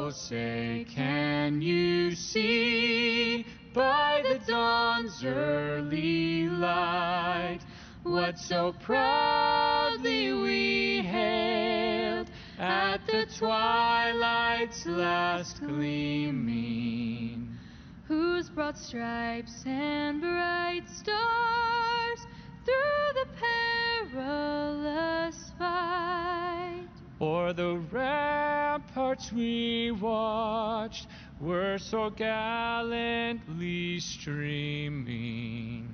Oh, say, can you see by the dawn's early light what so proudly we hailed at the twilight's last gleaming, whose broad stripes and bright stars through the perilous fight o'er the ramparts we watched were so gallantly streaming,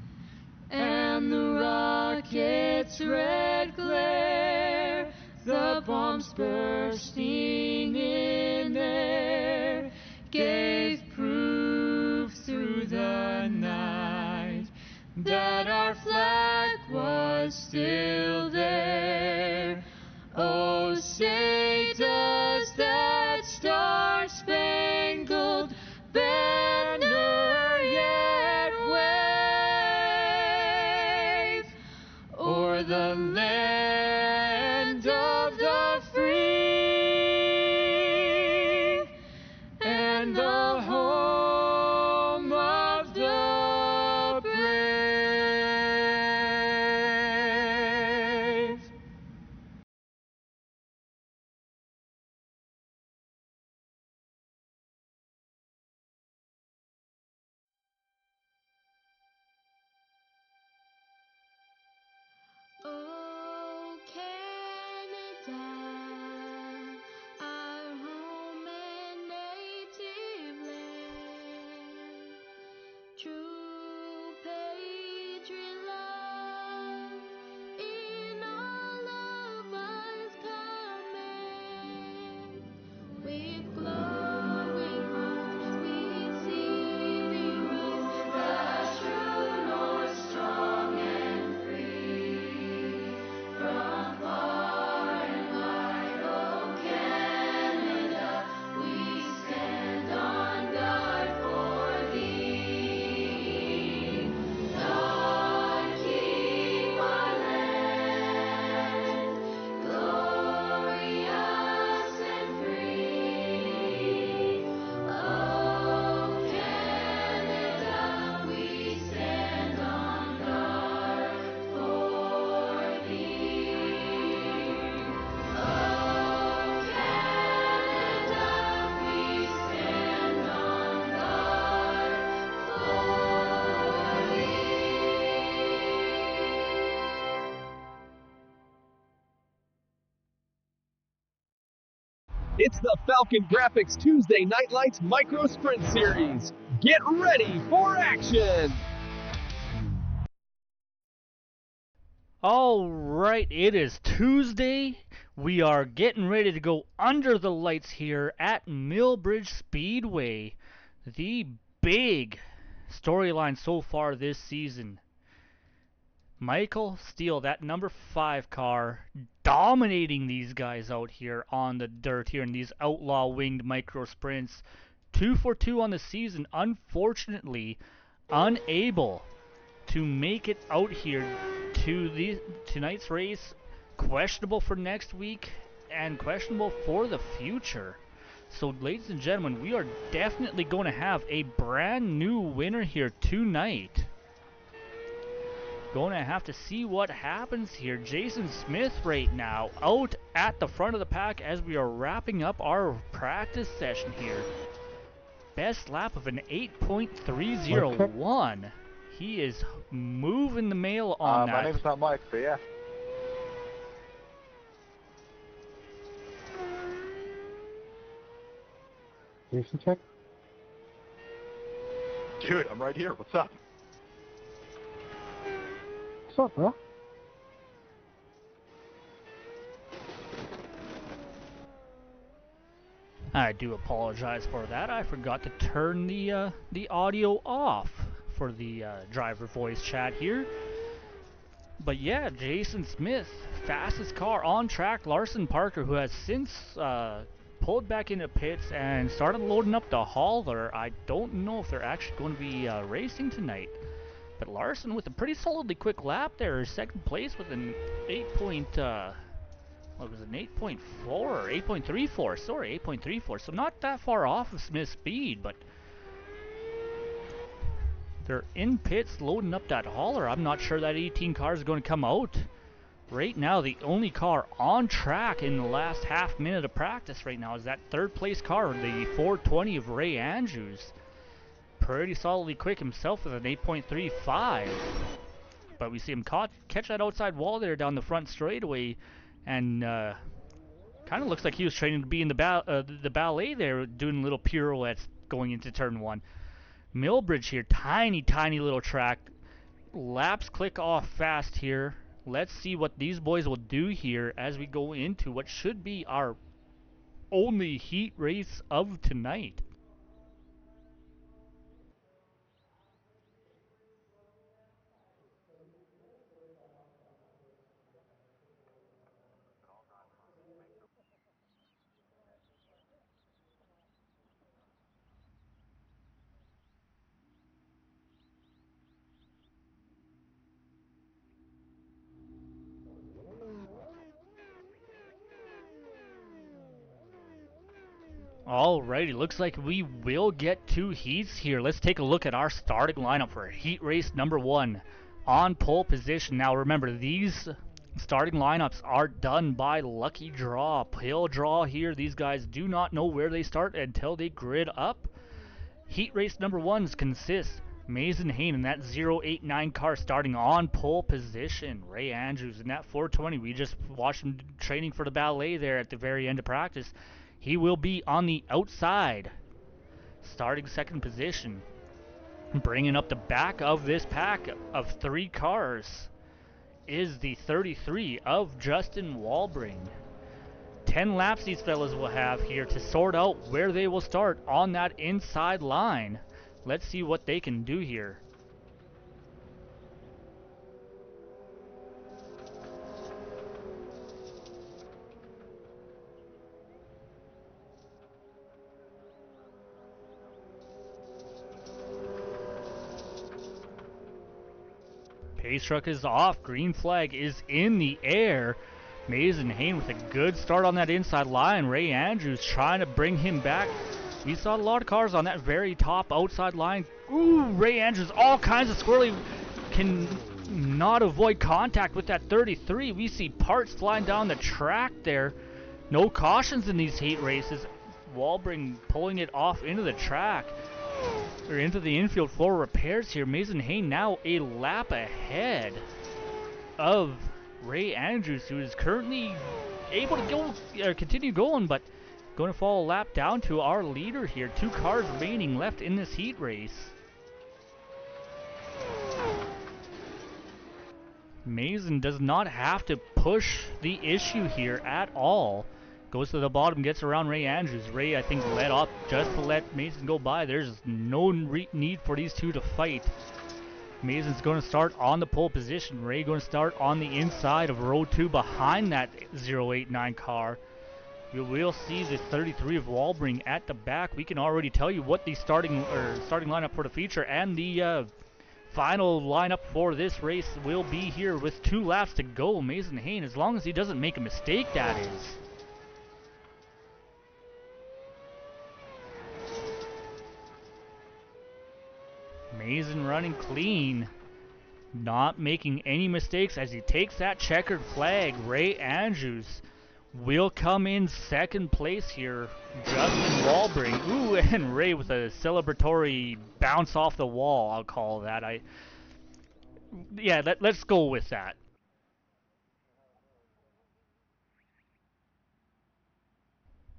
and the rocket's red glare, the bombs bursting in air, gave proof through the night that our flag was still there. Oh, say, does that star-spangled banner yet wave o'er the land of the free and the home of the brave? Oh, Canada, our home and native land, true patriot love in all of us command. With glowing hearts we see thee rise, the true North strong and free. From far and wide, oh Canada, we stand on guard for thee. God keep our land glorious and free. Oh Canada, we stand on guard for thee. Oh Canada, we stand on guard for thee. It's the Falcon Graphix Tuesday Night Lights Micro Sprint Series. Get ready for action! All right, it is Tuesday. We are getting ready to go under the lights here at MillBridge Speedway. The big storyline so far this season. Michael Steele, that number 5 car, dominating these guys out here on the dirt here in these outlaw winged micro sprints. 2 for 2 on the season, unfortunately unable to make it out here to tonight's race. Questionable for next week and questionable for the future. So ladies and gentlemen, we are definitely going to have a brand new winner here tonight. Going to have to see what happens here. Jason Smith right now out at the front of the pack as we are wrapping up our practice session here. Best lap of an 8.301. He is moving the mail on that. My name's not Mike, but yeah. Jason check. Dude, I'm right here. What's up? What's up, bro? I do apologize for that. I forgot to turn the audio off for the driver voice chat here. But yeah, Jason Smith, fastest car on track. Larson Parker, who has since pulled back into pits and started loading up the hauler. I don't know if they're actually going to be racing tonight. But Larson with a pretty solidly quick lap there, second place with an what was it, an 8.4 or 8.34? Sorry, 8.34. So not that far off of Smith's speed, but they're in pits loading up that hauler. I'm not sure that 18 car is going to come out. Right now, the only car on track in the last half minute of practice right now is that third place car, the 420 of Ray Andrews. Pretty solidly quick himself with an 8.35. But we see him catch that outside wall there down the front straightaway, and kind of looks like he was training to be in the ballet there, doing little pirouettes going into turn 1. MillBridge here, tiny little track. Laps click off fast here. Let's see what these boys will do here as we go into what should be our only heat race of tonight. Alrighty, looks like we will get 2 heats here. Let's take a look at our starting lineup for heat race number 1 on pole position. Now remember, these starting lineups are done by lucky draw. Pill draw here. These guys do not know where they start until they grid up. Heat race number 1 consists Mason Hayne in that 089 car starting on pole position. Ray Andrews in that 420. We just watched him training for the ballet there at the very end of practice. He will be on the outside, starting second position. Bringing up the back of this pack of 3 cars is the 33 of Justin Walbring. 10 laps these fellas will have here to sort out where they will start on that inside line. Let's see what they can do here. Pace truck is off. Green flag is in the air. Mason Hayne with a good start on that inside line. Ray Andrews trying to bring him back. We saw a lot of cars on that very top outside line. Ooh, Ray Andrews, all kinds of squirrely, can not avoid contact with that 33. We see parts flying down the track there. No cautions in these heat races. Walbring pulling it off into the track, or into the infield for repairs here. Mason Hayne now a lap ahead of Ray Andrews, who is currently able to go, continue going, but going to fall a lap down to our leader here. 2 cars remaining left in this heat race. Mason does not have to push the issue here at all. Goes to the bottom, gets around Ray Andrews. Ray, I think, let up just to let Mason go by. There's no need for these two to fight. Mason's going to start on the pole position. Ray going to start on the inside of row 2 behind that 089 car. We will see the 33 of Walbring at the back. We can already tell you what the starting lineup for the feature and the final lineup for this race will be here with 2 laps to go. Mason Hayne, as long as he doesn't make a mistake, that is. Mason running clean, not making any mistakes as he takes that checkered flag. Ray Andrews will come in second place here. Justin Walbring, ooh, and Ray with a celebratory bounce off the wall, I'll call that. Let's go with that.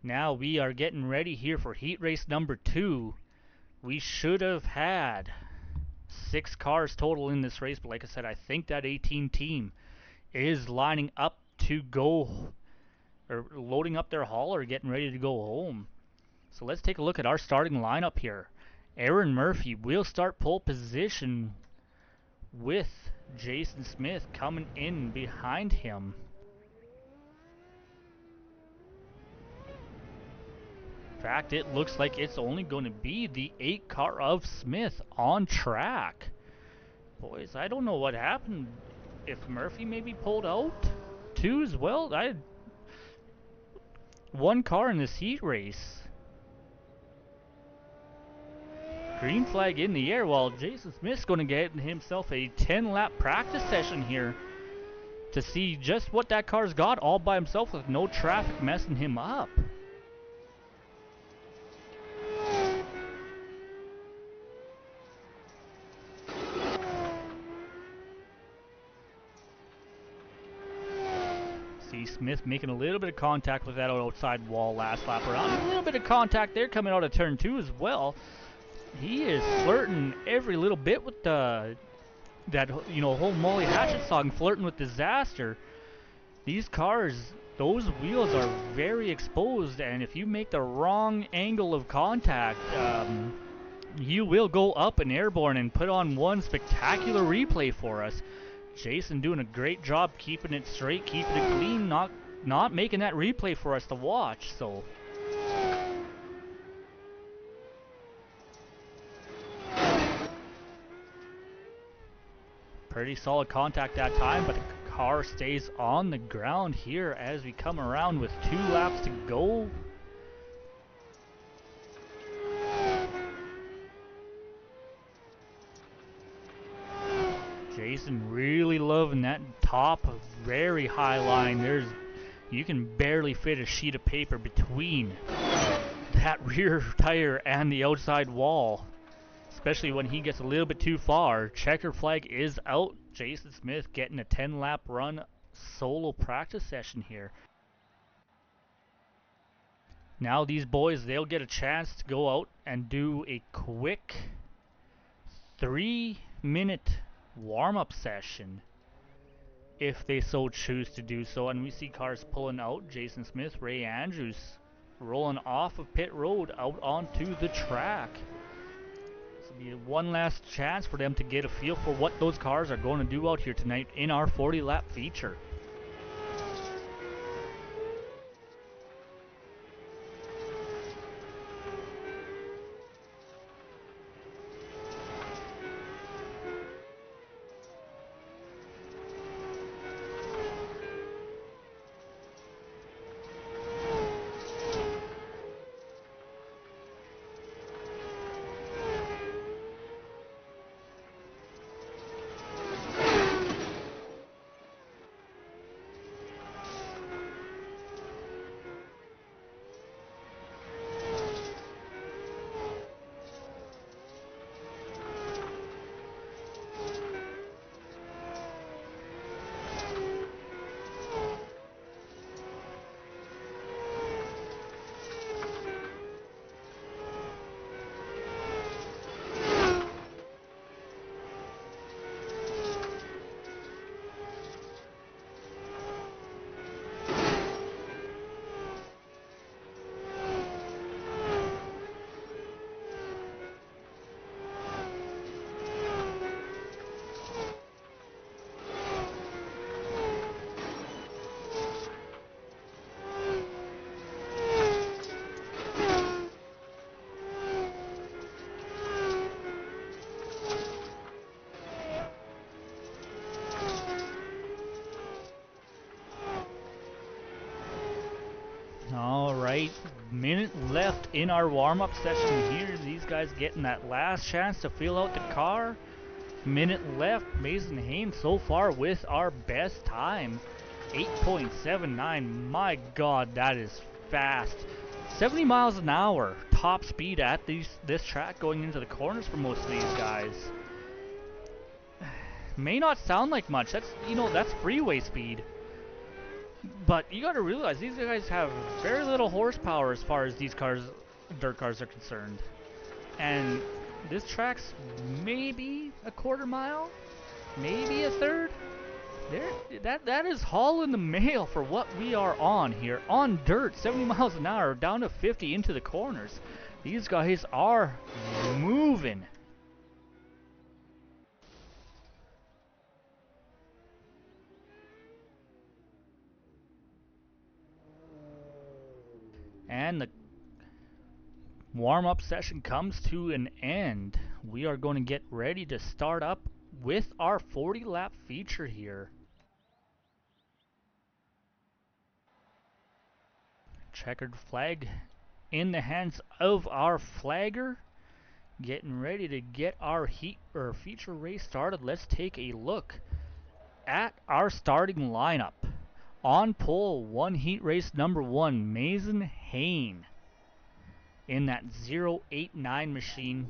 Now we are getting ready here for heat race number 2. We should have had 6 cars total in this race, but like I said, I think that 18 team is lining up to go, or loading up their hauler, getting ready to go home. So let's take a look at our starting lineup here. Aaron Murphy will start pole position with Jason Smith coming in behind him. In fact, it looks like it's only going to be the 8 car of Smith on track. Boys, I don't know what happened. If Murphy maybe pulled out too as well. one car in this heat race. Green flag in the air while Jason Smith's going to get himself a 10-lap practice session here to see just what that car's got all by himself with no traffic messing him up. See Smith making a little bit of contact with that outside wall last lap around. A little bit of contact there coming out of turn 2 as well. He is flirting every little bit with that whole Molly Hatchet song, flirting with disaster. These cars, those wheels are very exposed, and if you make the wrong angle of contact, you will go up and airborne and put on one spectacular replay for us. Jason doing a great job keeping it straight, keeping it clean, not making that replay for us to watch. So pretty solid contact that time, but the car stays on the ground here as we come around with 2 laps to go. Jason really loving that top very high line. You can barely fit a sheet of paper between that rear tire and the outside wall, especially when he gets a little bit too far. Checker flag is out. Jason Smith getting a 10-lap run solo practice session here. Now these boys, they'll get a chance to go out and do a quick 3-minute warm-up session if they so choose to do so. And we see cars pulling out. Jason Smith, Ray Andrews rolling off of pit road out onto the track. This will be one last chance for them to get a feel for what those cars are going to do out here tonight in our 40-lap feature. Alright, minute left in our warm-up session here. These guys getting that last chance to feel out the car. Minute left. Mason Haynes so far with our best time. 8.79. My god, that is fast. 70 miles an hour top speed at this track going into the corners for most of these guys. May not sound like much. That's freeway speed. But you got to realize these guys have very little horsepower as far as these cars, dirt cars, are concerned. And this track's maybe a quarter mile, maybe a third. That is hauling the mail for what we are on here. On dirt, 70 miles an hour, down to 50 into the corners. These guys are moving. And the warm-up session comes to an end. We are going to get ready to start up with our 40-lap feature here. Checkered flag in the hands of our flagger. Getting ready to get our feature race started. Let's take a look at our starting lineup. On pole, one heat race number 1, Mason Hain in that 089 machine.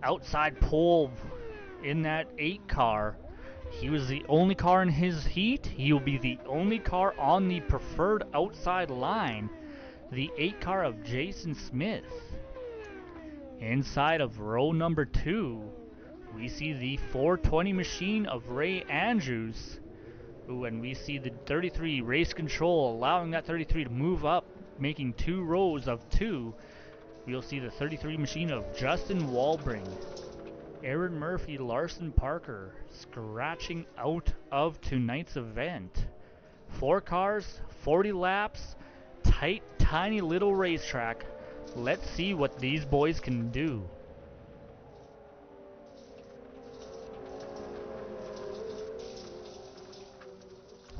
Outside pole in that 8 car. He was the only car in his heat. He will be the only car on the preferred outside line. The 8 car of Jason Smith. Inside of row number 2, we see the 420 machine of Ray Andrews. Ooh, and we see the 33 race control allowing that 33 to move up, making 2 rows of 2. We'll see the 33 machine of Justin Walbring. Aaron Murphy, Larson Parker scratching out of tonight's event. 4 cars, 40 laps, tight, tiny little racetrack. Let's see what these boys can do.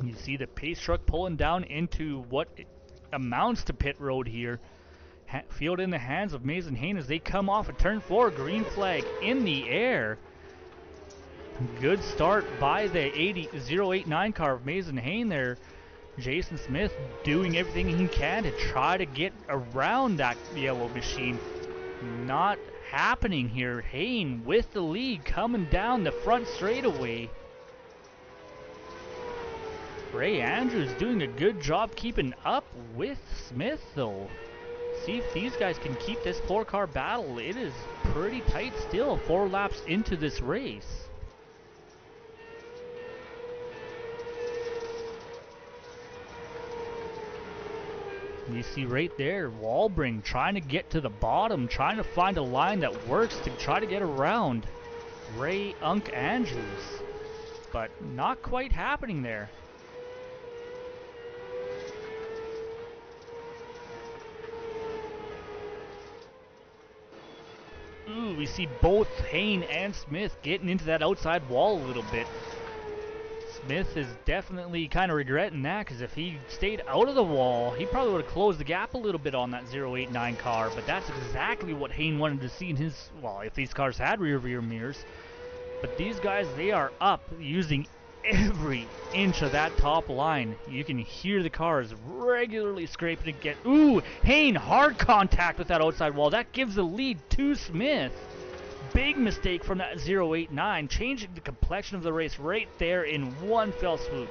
You see the pace truck pulling down into what amounts to pit road here. Field in the hands of Mason Hain as they come off of turn 4. Green flag in the air. Good start by the 089 car of Mason Hain there. Jason Smith doing everything he can to try to get around that yellow machine. Not happening here. Hain with the lead coming down the front straightaway. Ray Andrews doing a good job keeping up with Smith though. See if these guys can keep this 4-car battle. It is pretty tight still, 4 laps into this race. You see right there, Walbring trying to get to the bottom, trying to find a line that works to try to get around Ray Andrews. But not quite happening there. Ooh, we see both Hain and Smith getting into that outside wall a little bit. Smith is definitely kind of regretting that, because if he stayed out of the wall, he probably would have closed the gap a little bit on that 089 car, but that's exactly what Hain wanted to see in his, well, if these cars had rear mirrors. But these guys, they are up using every inch of that top line. You can hear the cars regularly scraping to get, ooh, Hain, hard contact with that outside wall. That gives the lead to Smith. Big mistake from that 089, changing the complexion of the race right there in one fell swoop.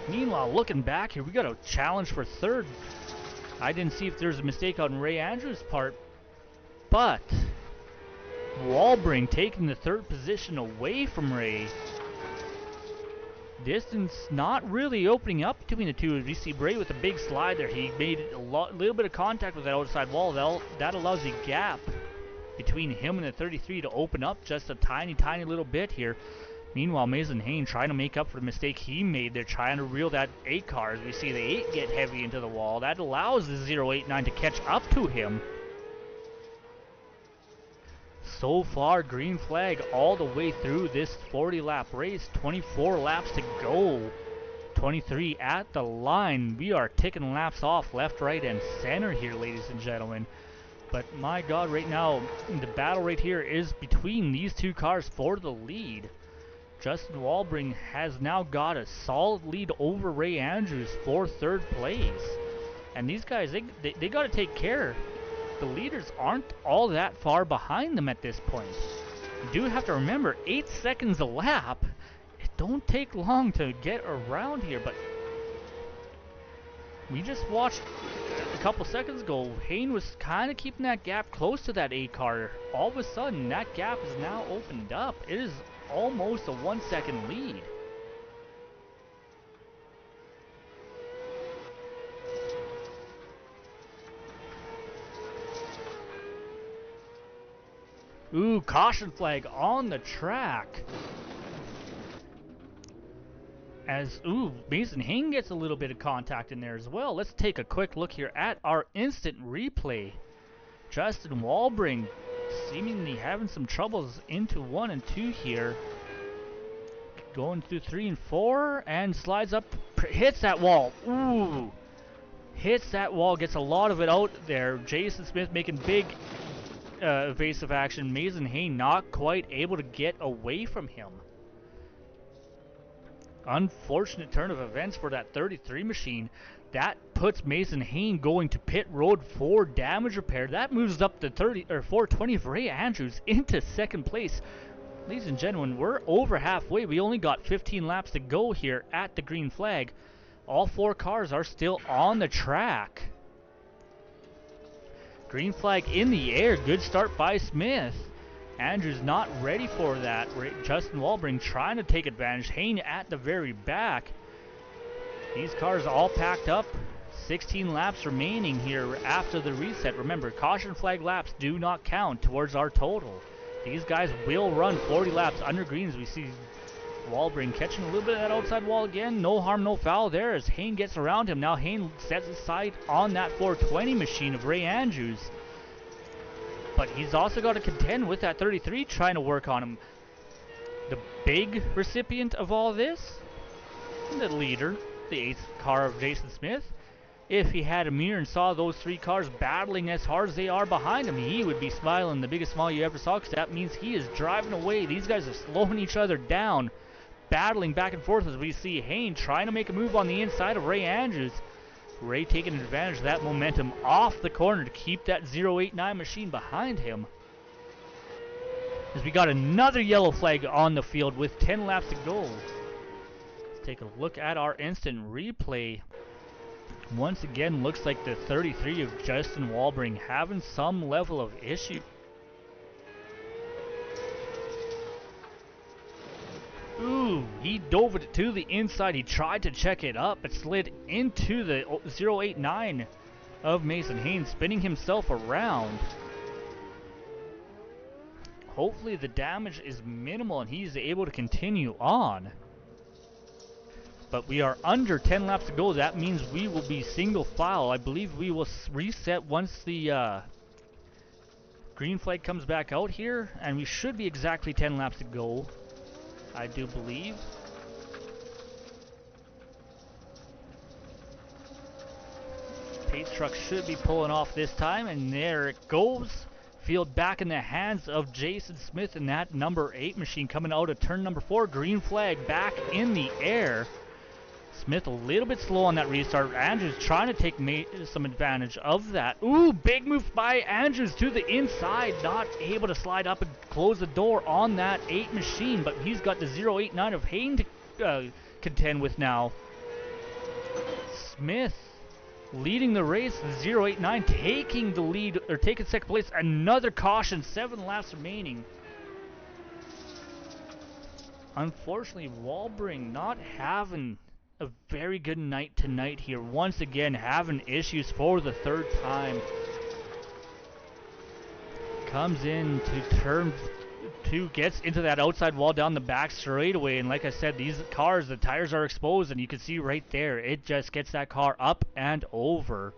Meanwhile, looking back here, we got a challenge for third. I didn't see if there's a mistake on Ray Andrews' part, but Walbring taking the 3rd position away from Ray. Distance not really opening up between the two. As we see Ray with a big slide there. He made a little bit of contact with that outside wall. That allows the gap between him and the 33 to open up just a tiny, tiny little bit here. Meanwhile, Mason Hain trying to make up for the mistake he made. They're trying to reel that 8 car. As we see the 8 get heavy into the wall. That allows the 089 to catch up to him. So far, green flag all the way through this 40-lap race. 24 laps to go. 23 at the line. We are ticking laps off left, right, and center here, ladies and gentlemen. But my God, right now, the battle right here is between these 2 cars for the lead. Justin Walbring has now got a solid lead over Ray Andrews for 3rd place. And these guys, they got to take care. The leaders aren't all that far behind them at this point. You do have to remember, 8 seconds a lap. It don't take long to get around here, but we just watched a couple seconds ago, Hain was kind of keeping that gap close to that 8 car. All of a sudden, that gap is now opened up. It is almost a 1-second lead. Ooh, caution flag on the track. As, ooh, Mason Hain gets a little bit of contact in there as well. Let's take a quick look here at our instant replay. Justin Walbring seemingly having some troubles into 1 and 2 here. Going through 3 and 4 and slides up hits that wall. Ooh. Hits that wall, gets a lot of it out there. Jason Smith making big evasive action. Mason Hayne not quite able to get away from him. Unfortunate turn of events for that 33 machine. That puts Mason Hayne going to pit road for damage repair. That moves up the 420 of Ray Andrews into second place. Ladies and gentlemen, we're over halfway. We only got 15 laps to go here at the green flag. All 4 cars are still on the track. Green flag in the air. Good start by Smith. Andrews not ready for that. Justin Walbring trying to take advantage. Hayne at the very back. These cars all packed up. 16 laps remaining here after the reset. Remember, caution flag laps do not count towards our total. These guys will run 40 laps under greens. We see Walbring catching a little bit of that outside wall again. No harm, no foul there as Hayne gets around him. Now Hayne sets his sight on that 420 machine of Ray Andrews. But he's also got to contend with that 33 trying to work on him. The big recipient of all this, the leader, the 8th car of Jason Smith. If he had a mirror and saw those 3 cars battling as hard as they are behind him, he would be smiling the biggest smile you ever saw, because that means he is driving away. These guys are slowing each other down, battling back and forth as we see Hayne trying to make a move on the inside of Ray Andrews. Ray taking advantage of that momentum off the corner to keep that 089 machine behind him. As we got another yellow flag on the field with 10 laps to go. Let's take a look at our instant replay. Once again, looks like the 33 of Justin Walbring having some level of issue. Ooh, he dove it to the inside. He tried to check it up. It slid into the 089 of Mason Hayne, spinning himself around. Hopefully the damage is minimal and he's able to continue on. But we are under 10 laps to go. That means we will be single file. I believe we will reset once the green flag comes back out here, and we should be exactly 10 laps to go, I do believe. Pace truck should be pulling off this time, and there it goes. Field back in the hands of Jason Smith and that number 8 machine coming out of turn number 4. Green flag back in the air. Smith a little bit slow on that restart. Andrews trying to take some advantage of that. Ooh, big move by Andrews to the inside. Not able to slide up and close the door on that 8 machine, but he's got the 089 of Hayne to contend with now. Smith leading the race, the 089 taking the lead, or taking second place. Another caution, 7 laps remaining. Unfortunately, Walbring not having a very good night tonight here. Once again, having issues for the 3rd time. Comes in to turn 2, gets into that outside wall down the back straightaway, and like I said, these cars, the tires are exposed, and you can see right there, it just gets that car up and over.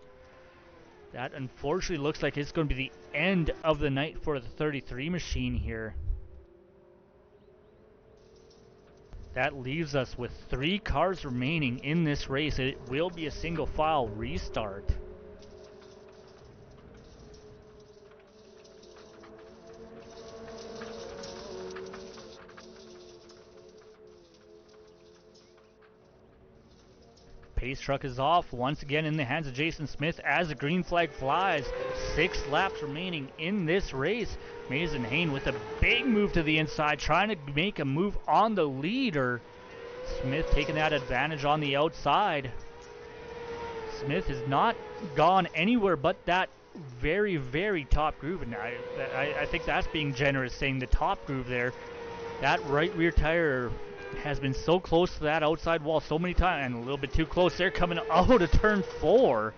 That unfortunately looks like it's going to be the end of the night for the 33 machine here. That leaves us with 3 cars remaining in this race. It will be a single file restart. Pace truck is off once again in the hands of Jason Smith as the green flag flies. 6 laps remaining in this race. Mason Hayne with a big move to the inside, trying to make a move on the leader. Smith taking that advantage on the outside. Smith has not gone anywhere but that very, very top groove, and I think that's being generous saying the top groove there. That right rear tire has been so close to that outside wall so many times, and a little bit too close there coming out of turn 4.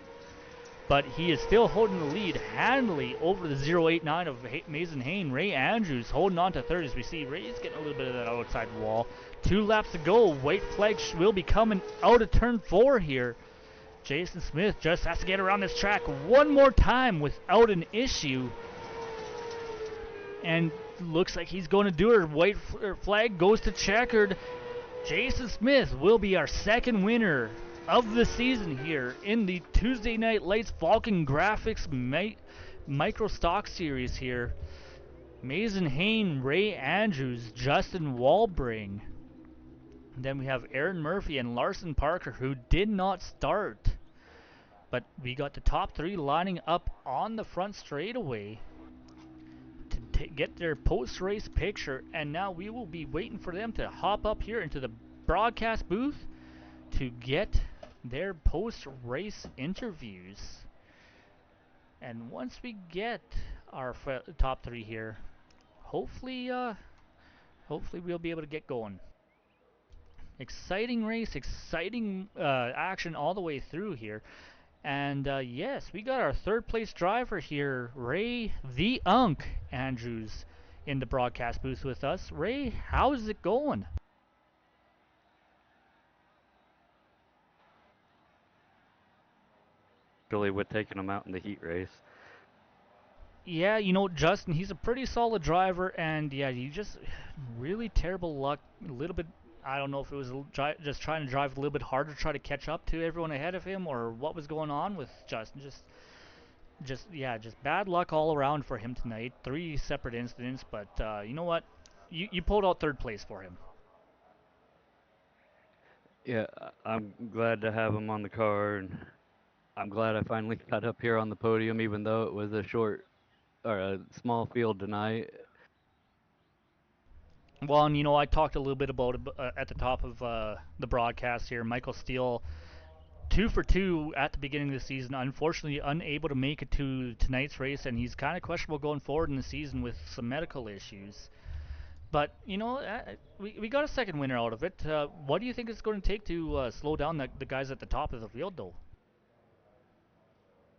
But he is still holding the lead handily over the 089 of Mason Hayne. Ray Andrews holding on to 3rd as we see Ray's getting a little bit of that outside wall. 2 laps to go. White flag will be coming out of turn 4 here. Jason Smith just has to get around this track one more time without an issue. And looks like he's going to do it. White flag goes to checkered. Jason Smith will be our second winner of the season here in the Tuesday Night Lights Falcon Graphix Micro Stock Series here. Mason Hain, Ray Andrews, Justin Walbring. Then we have Aaron Murphy and Larson Parker, who did not start. But we got the top three lining up on the front straightaway to get their post-race picture. And now we will be waiting for them to hop up here into the broadcast booth to get their post-race interviews. And once we get our top three here, hopefully we'll be able to get going. Exciting race, exciting action all the way through here. And yes, we got our third place driver here, Ray the Unk Andrews, in the broadcast booth with us. Ray, how's it going? Really with taking him out in the heat race. Yeah, you know, Justin, he's a pretty solid driver, and yeah, he just really terrible luck. A little bit, I don't know if it was just trying to drive a little bit harder to try to catch up to everyone ahead of him, or what was going on with Justin. Just bad luck all around for him tonight. 3 separate incidents, but you know what? You pulled out third place for him. Yeah, I'm glad to have him on the car, and I'm glad I finally got up here on the podium, even though it was a small field tonight. Well, and you know, I talked a little bit about it at the top of the broadcast here. Michael Steele, 2 for 2 at the beginning of the season. Unfortunately, unable to make it to tonight's race, and he's kind of questionable going forward in the season with some medical issues. But you know, we got a second winner out of it. What do you think it's going to take to slow down the guys at the top of the field, though?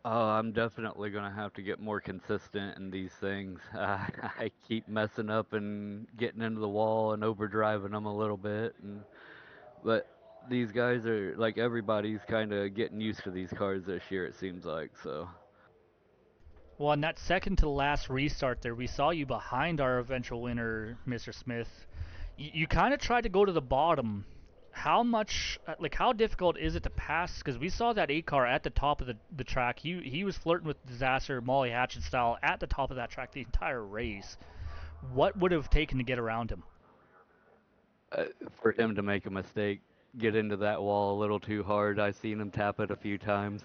Oh, I'm definitely gonna have to get more consistent in these things. I keep messing up and getting into the wall and overdriving them a little bit, but these guys are like everybody's kind of getting used to these cars this year. It seems like so. Well, on that second to last restart there, we saw you behind our eventual winner, Mr. Smith. You kind of tried to go to the bottom. How much, how difficult is it to pass? Because we saw that 8 car at the top of the track. He was flirting with disaster, Molly Hatchet style, at the top of that track the entire race. What would it have taken to get around him? For him to make a mistake, get into that wall a little too hard. I've seen him tap it a few times.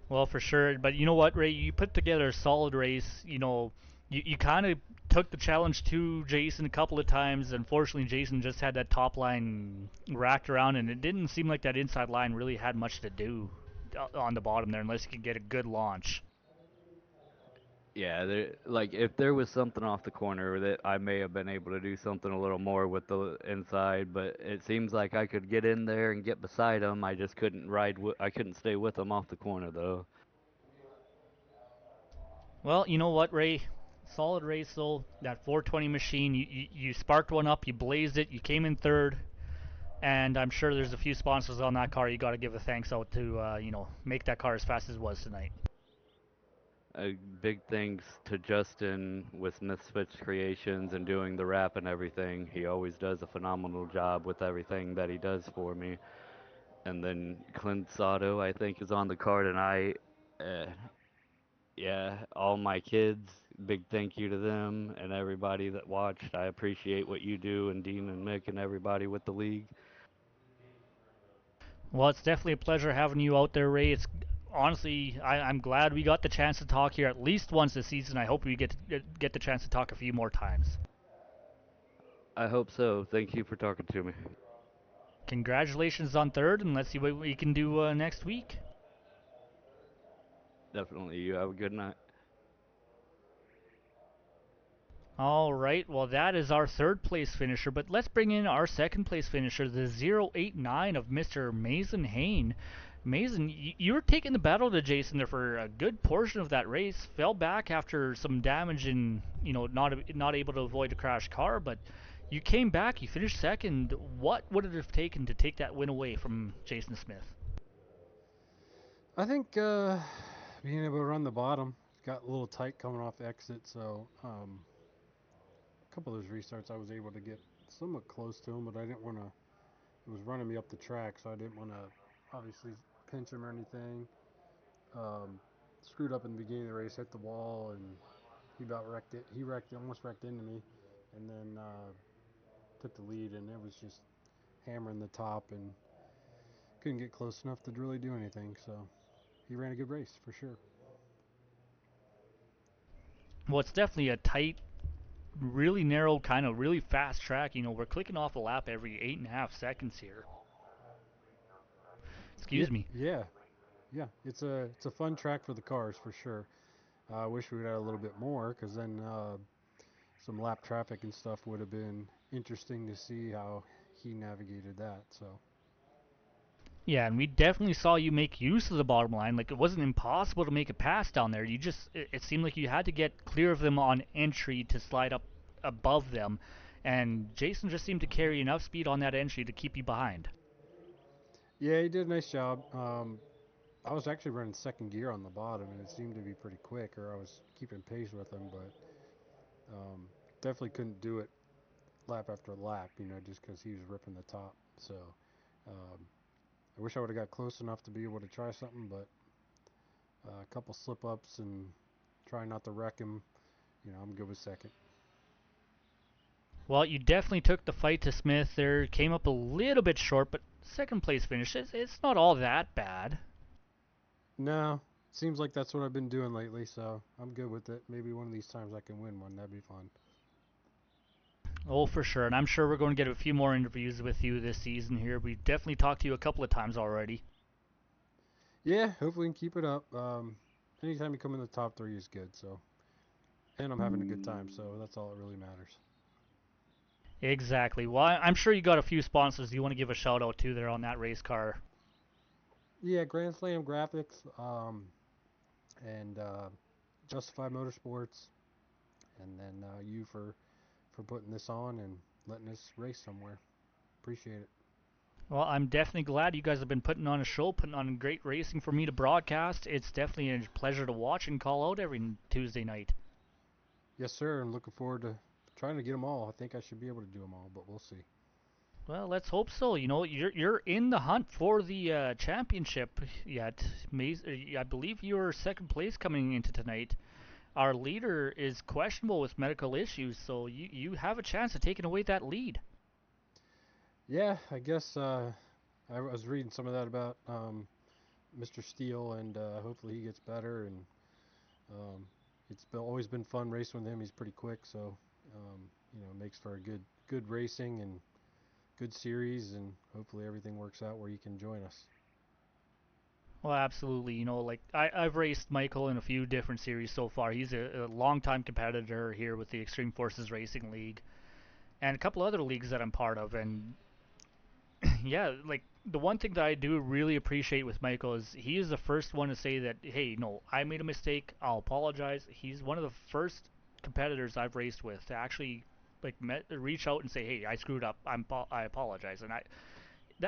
Well, for sure. But you know what, Ray? You put together a solid race. You know, you kind of took the challenge to Jason a couple of times. Unfortunately, Jason just had that top line racked around, and it didn't seem like that inside line really had much to do on the bottom there unless you could get a good launch. Yeah, like if there was something off the corner that I may have been able to do something a little more with the inside, but it seems like I could get in there and get beside him. I just couldn't I couldn't stay with him off the corner though. Well, you know what, Ray? Solid race, though. That 420 machine, you sparked one up, you blazed it, you came in third, and I'm sure there's a few sponsors on that car you got to give a thanks out to, you know, make that car as fast as it was tonight. Big thanks to Justin with Misfits Creations and doing the rap and everything. He always does a phenomenal job with everything that he does for me. And then Clint Sato, I think, is on the car tonight. Uh, yeah, all my kids, big thank you to them and everybody that watched. I appreciate what you do, and Dean and Mick and everybody with the league. Well, it's definitely a pleasure having you out there, Ray. It's honestly, I'm glad we got the chance to talk here at least once this season. I hope we get the chance to talk a few more times. I hope so. Thank you for talking to me. Congratulations on third, and let's see what we can do next week. Definitely. You have a good night. All right, well, that is our third place finisher, but let's bring in our second place finisher, the 089 of Mr. Mason Hain. Mason, you were taking the battle to Jason there for a good portion of that race. Fell back after some damage and, you know, not able to avoid a crashed car, but you came back, you finished second. What would it have taken to take that win away from Jason Smith? I think being able to run the bottom got a little tight coming off the exit, so a couple of those restarts I was able to get somewhat close to him, but I didn't want to. It was running me up the track, so I didn't want to obviously pinch him or anything. Screwed up in the beginning of the race, hit the wall, and he about wrecked it. He almost wrecked into me, and then took the lead, and it was just hammering the top, and couldn't get close enough to really do anything. So he ran a good race for sure. Well, it's definitely a tight, really narrow, kind of really fast track. You know, we're clicking off a lap every 8.5 seconds here. Excuse me. Yeah. It's a fun track for the cars for sure. I wish we would have a little bit more, because then some lap traffic and stuff would have been interesting to see how he navigated that. So Yeah, and we definitely saw you make use of the bottom line. Like, it wasn't impossible to make a pass down there. You just, it seemed like you had to get clear of them on entry to slide up above them. And Jason just seemed to carry enough speed on that entry to keep you behind. yeah, he did a nice job. I was actually running second gear on the bottom, and it seemed to be pretty quick, or I was keeping pace with him, but definitely couldn't do it lap after lap, just because he was ripping the top. So um, I wish I would have got close enough to be able to try something, but a couple slip-ups and trying not to wreck him, I'm good with second. Well, you definitely took the fight to Smith there. Came up a little bit short, but second place finish, it's not all that bad. No, seems like that's what I've been doing lately, so I'm good with it. Maybe one of these times I can win one. That'd be fun. Oh, for sure. And I'm sure we're going to get a few more interviews with you this season here. We've definitely talked to you a couple of times already. Yeah, hopefully we can keep it up. Anytime you come in the top three is good. So, and I'm having a good time, so that's all that really matters. Exactly. Well, I'm sure you got a few sponsors you want to give a shout out to there on that race car. Yeah, Grand Slam Graphix, and Justified Motorsports, and then you for putting this on and letting us race somewhere. Appreciate it. Well, I'm definitely glad you guys have been putting on a show, putting on great racing for me to broadcast. It's definitely a pleasure to watch and call out every Tuesday night. Yes, sir. I'm looking forward to trying to get them all. I think I should be able to do them all, but we'll see. Well, let's hope so. You know, you're in the hunt for the championship yet. I believe you're second place coming into tonight. Our leader is questionable with medical issues, so you have a chance of taking away that lead. Yeah, I guess I was reading some of that about Mr. Steele, and hopefully he gets better. And always been fun racing with him. He's pretty quick, so makes for a good racing and good series, and hopefully everything works out where he can join us. Well, absolutely. You know, like I've raced Michael in a few different series so far. He's a longtime competitor here with the Extreme Forces Racing League and a couple other leagues that I'm part of. And yeah, like the one thing that I do really appreciate with Michael is he is the first one to say that, hey, no, I made a mistake. I'll apologize. He's one of the first competitors I've raced with to actually reach out and say, hey, I screwed up. I apologize. And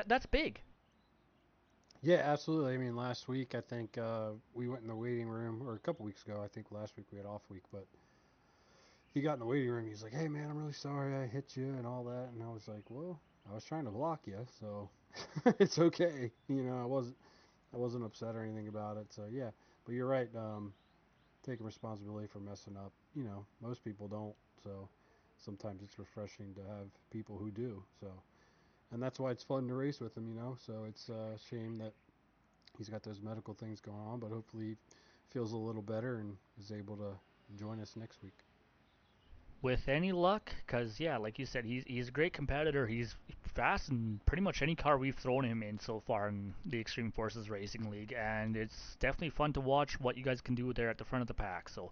that's big. Yeah, absolutely. I mean, last week I think we went in the waiting room, or a couple weeks ago. I think last week we had off week, but he got in the waiting room. He's like, "Hey, man, I'm really sorry I hit you and all that." And I was like, "Well, I was trying to block you, so it's okay. I wasn't upset or anything about it." So yeah, but you're right. Taking responsibility for messing up. Most people don't. So sometimes it's refreshing to have people who do. So. And that's why it's fun to race with him, So it's a shame that he's got those medical things going on, but hopefully he feels a little better and is able to join us next week. With any luck, because yeah, like you said, he's a great competitor. He's fast in pretty much any car we've thrown him in so far in the Extreme Forces Racing League, and it's definitely fun to watch what you guys can do there at the front of the pack. So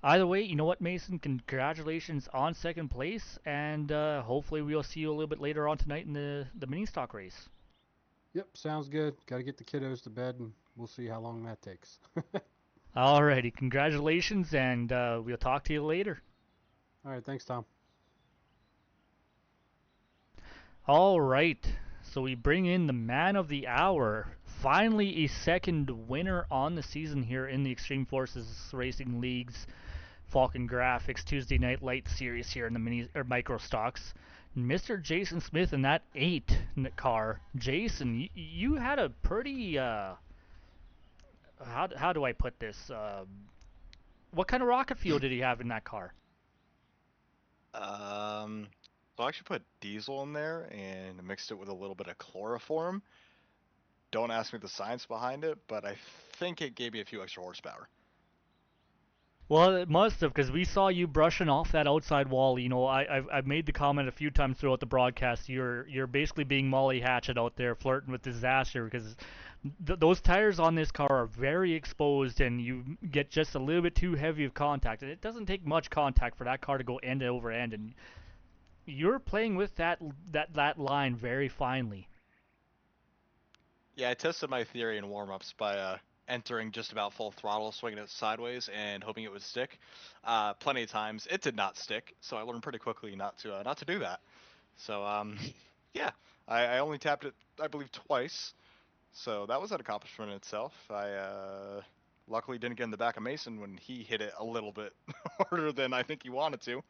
either way, you know what, Mason? Congratulations on second place, and hopefully we'll see you a little bit later on tonight in the mini stock race. Yep, sounds good. Got to get the kiddos to bed, and we'll see how long that takes. Alrighty, congratulations, and we'll talk to you later. All right, thanks, Tom. All right, so we bring in the man of the hour. Finally, a second winner on the season here in the Extreme Forces Racing League's Falcon Graphix Tuesday Night Light Series here in the mini or micro stocks. Mr. Jason Smith in that 8 car. Jason, you had a pretty, how do I put this? What kind of rocket fuel did he have in that car? So I actually put diesel in there and mixed it with a little bit of chloroform. Don't ask me the science behind it, but I think it gave me a few extra horsepower. Well, it must have, because we saw you brushing off that outside wall. You know, I've made the comment a few times throughout the broadcast. You're basically being Molly Hatchet out there, flirting with disaster, because those tires on this car are very exposed, and you get just a little bit too heavy of contact. And it doesn't take much contact for that car to go end over end, and you're playing with that line very finely. Yeah, I tested my theory in warm-ups by entering just about full throttle, swinging it sideways, and hoping it would stick. Plenty of times it did not stick, so I learned pretty quickly not to do that. So yeah, I only tapped it, I believe, twice. So that was an accomplishment in itself. I luckily didn't get in the back of Mason when he hit it a little bit harder than I think he wanted to.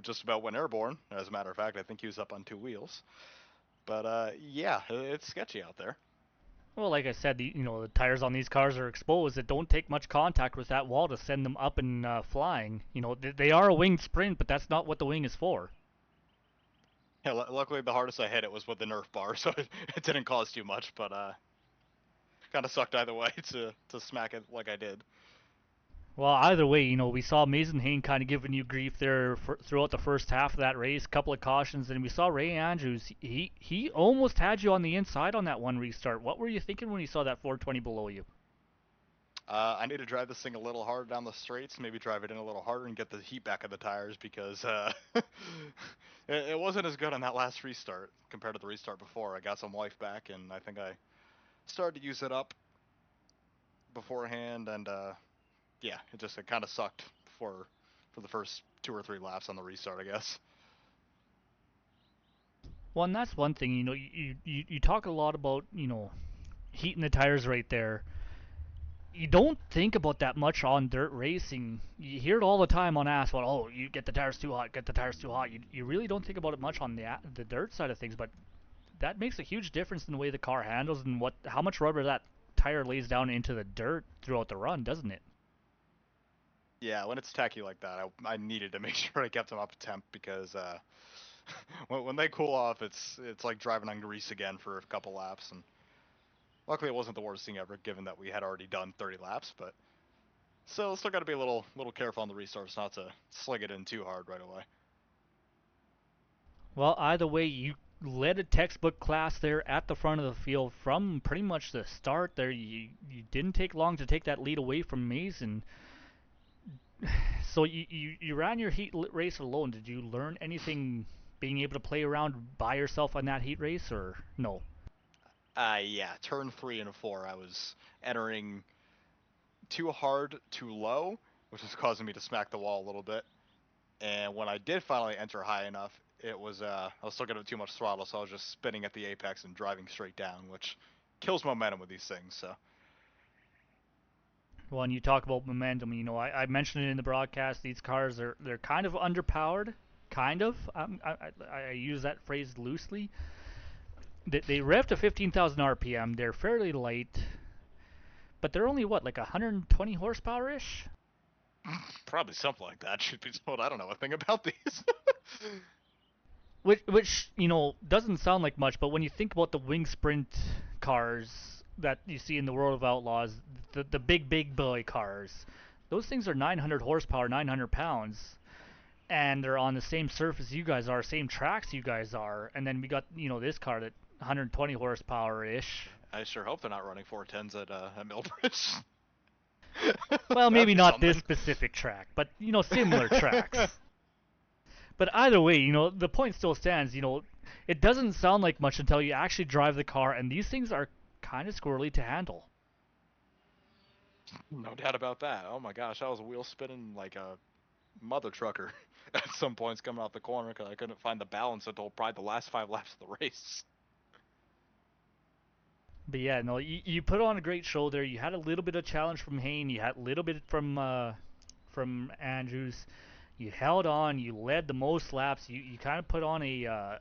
Just about went airborne. As a matter of fact, I think he was up on 2 wheels. But yeah, it's sketchy out there. Well, like I said, the tires on these cars are exposed. It don't take much contact with that wall to send them up and flying. You know, they are a winged sprint, but that's not what the wing is for. Yeah, luckily the hardest I hit it was with the Nerf bar, so it didn't cause too much, but kind of sucked either way to smack it like I did. Well, either way, we saw Mason Hayne kind of giving you grief there throughout the first half of that race, couple of cautions, and we saw Ray Andrews. He almost had you on the inside on that one restart. What were you thinking when you saw that 420 below you? I need to drive this thing a little harder down the straights, maybe drive it in a little harder and get the heat back of the tires because it wasn't as good on that last restart compared to the restart before. I got some life back, and I think I started to use it up beforehand, and yeah, it kind of sucked for the first 2 or 3 laps on the restart, I guess. Well, and that's one thing. You talk a lot about heating the tires right there. You don't think about that much on dirt racing. You hear it all the time on asphalt. Oh, you get the tires too hot, get the tires too hot. You really don't think about it much on the dirt side of things, but that makes a huge difference in the way the car handles and how much rubber that tire lays down into the dirt throughout the run, doesn't it? Yeah, when it's tacky like that, I needed to make sure I kept them up temp because when they cool off, it's like driving on grease again for a couple laps. And luckily, it wasn't the worst thing ever, given that we had already done 30 laps. But still got to be a little careful on the restarts, not to sling it in too hard right away. Well, either way, you led a textbook class there at the front of the field from pretty much the start there. You didn't take long to take that lead away from Mason. So you ran your heat race alone. Did you learn anything being able to play around by yourself on that heat race, or no? Yeah, turn 3 and 4, I was entering too hard, too low, which was causing me to smack the wall a little bit. And when I did finally enter high enough, it was I was still getting too much throttle, so I was just spinning at the apex and driving straight down, which kills momentum with these things. So Well, and you talk about momentum. I mentioned it in the broadcast. These cars they're kind of underpowered, kind of. I use that phrase loosely. They rev to 15,000 RPM. They're fairly light, but they're only like 120 horsepower ish. probably something like that should be told. I don't know a thing about these. Which doesn't sound like much, but when you think about the wing sprint cars that you see in the World of Outlaws, the big boy cars, those things are 900 horsepower, 900 pounds, and they're on the same surface you guys are, same tracks you guys are, and then we got this car that 120 horsepower ish. I sure hope they're not running 410s at MillBridge. Well, maybe That'd be not something. this specific track, but similar tracks. But either way, the point still stands. It doesn't sound like much until you actually drive the car, and these things are kind of squirrely to handle. No doubt about that. Oh my gosh, I was wheel spinning like a mother trucker at some points coming off the corner because I couldn't find the balance until probably the last 5 laps of the race. But yeah, no, you put on a great show there. You had a little bit of challenge from Hayne. You had a little bit from Andrews. You held on. You led the most laps. You kind of put on a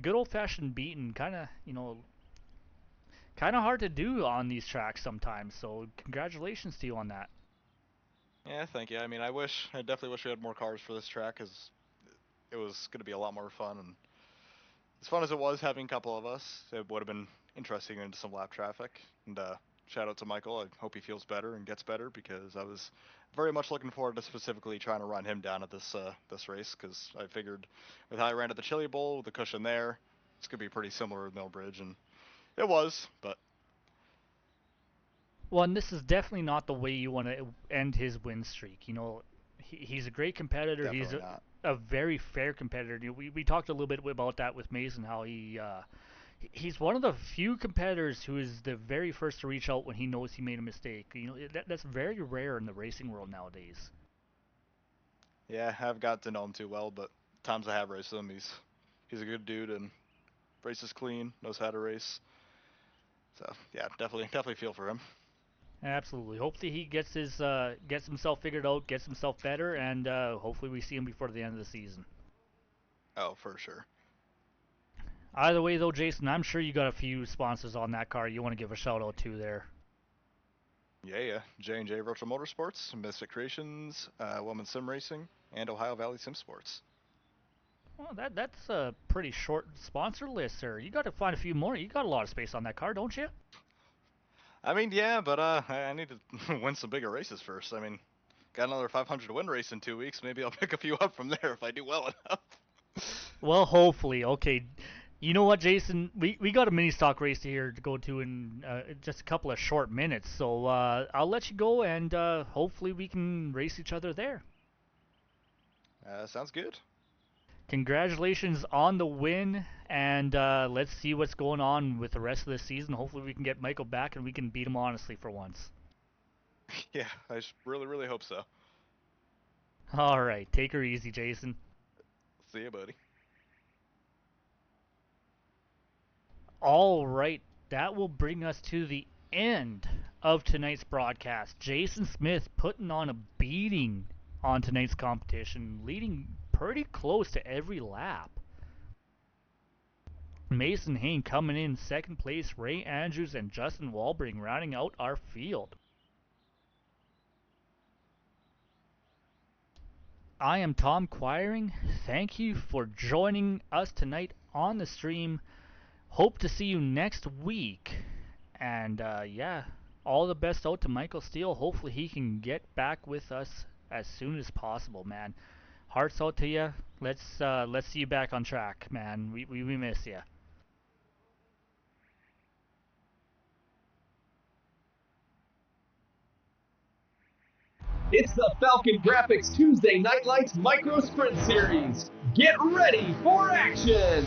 good old-fashioned beating. Kind of, kind of hard to do on these tracks sometimes. So congratulations to you on that. Yeah, thank you. I mean, I definitely wish we had more cars for this track, because it was going to be a lot more fun. And as fun as it was having a couple of us, it would have been interesting into some lap traffic. And shout out to Michael. I hope he feels better and gets better, because I was very much looking forward to specifically trying to run him down at this race, because I figured with how I ran at the Chili Bowl, with the cushion there, it's going to be pretty similar with MillBridge, and it was, but Well, and this is definitely not the way you want to end his win streak. He's a great competitor. He's definitely not. a very fair competitor. We talked a little bit about that with Mason, how he's one of the few competitors who is the very first to reach out when he knows he made a mistake. That's very rare in the racing world nowadays. Yeah, I haven't got to know him too well, but times I have raced him, he's a good dude and races clean, knows how to race. So yeah, definitely feel for him. Absolutely. Hopefully he gets himself figured out, gets himself better, and hopefully we see him before the end of the season. Oh, for sure. Either way, though, Jason, I'm sure you got a few sponsors on that car you want to give a shout out to there. Yeah. J&J Virtual Motorsports, Mystic Creations, Women's Sim Racing, and Ohio Valley Sim Sports. Well, that's a pretty short sponsor list, sir. You got to find a few more. You got a lot of space on that car, don't you? I mean, yeah, but I need to win some bigger races first. I mean, got another 500 win race in 2 weeks. Maybe I'll pick a few up from there if I do well enough. Well, hopefully. Okay. You know what, Jason? We got a mini stock race here to go to in just a couple of short minutes. So I'll let you go, and hopefully we can race each other there. Sounds good. Congratulations on the win, and let's see what's going on with the rest of the season. Hopefully we can get Michael back and we can beat him honestly for once. Yeah, I really hope so. All right. Take her easy, Jason. See you, buddy. All right, that will bring us to the end of tonight's broadcast. Jason Smith putting on a beating on tonight's competition, leading pretty close to every lap. Mason Hain coming in second place, Ray Andrews and Justin Walbring rounding out our field. I am Tom Quiring. Thank you for joining us tonight on the stream. Hope to see you next week. And yeah, all the best out to Michael Steele. Hopefully he can get back with us as soon as possible, man. Hearts out to you. Let's see you back on track, man. We miss you. It's the Falcon Graphix Tuesday Night Lights Micro Sprint Series. Get ready for action!